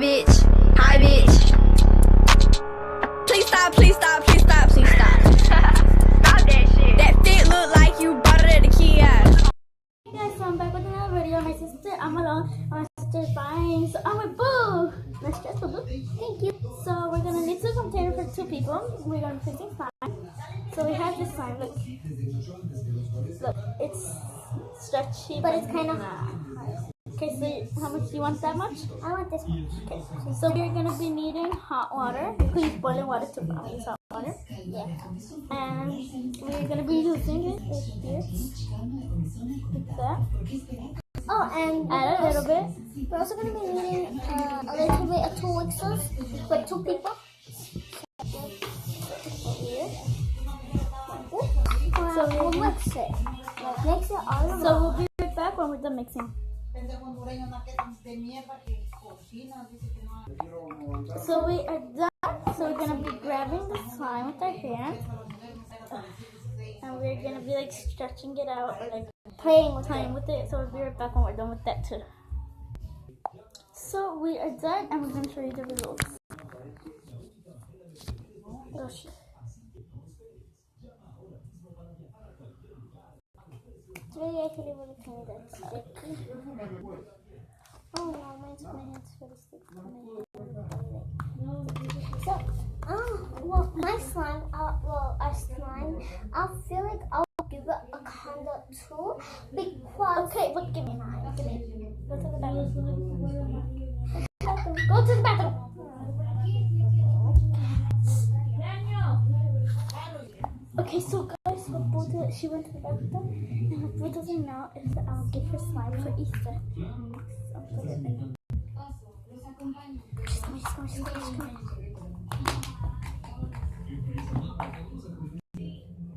bitch. Hi, bitch. Please stop, please stop, please stop, please stop. Stop that shit. That fit look like you bought it at the kiosk. Hey guys, so I'm back with another video. My sister, I'm alone. My sister's buying, so I'm with Boo. Nice dress, Boo. Thank you. So we're gonna need two containers for 2 people. We're gonna be putting slime. So we have this slime. Look, it's stretchy, but it's kind of hard. Okay, so how much do you want? That much? I want this much. Okay, so we're gonna be needing hot water. You can use boiling water too, but I'm gonna use hot water. Yeah. And we're gonna be using it here. Like that. Oh, and add a little bit. we're also going to be needing a little bit of 2 mixers for 2 people. So we'll mix it. Like mix it all around. So we'll be right back when we're done mixing. So we are done. So we're gonna be grabbing the slime with our hands, and we're gonna be like stretching it out or like playing with it. So we'll be right back when we're done with that too. So we are done, and we're gonna show you the results. Oh shit. It's really actually really kind of sticky. Oh no, my hand's really sticky. So, well, my slime, our slime, I feel like I'll give it a kind of 2 because. Okay, look, give me mine. Give me. Go to the bathroom. Go to the bathroom. Okay, so guys, she went to the bathroom, and what Boo doesn't know is that I'll give her slime for Easter. So I'll put it in. She's coming.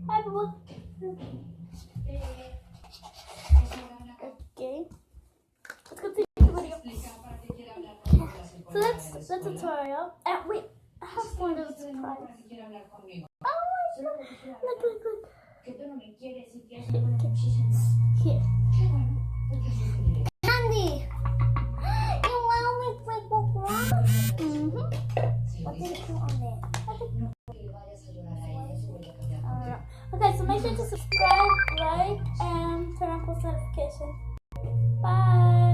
Hi, Boo. Okay. Let's continue the video. So that's the tutorial. And wait, I have one little surprise. Oh my god! Look. Here. Candy! You want me to make one? What did you put on there? Okay, so make sure to subscribe, like, and turn on post notifications. Bye!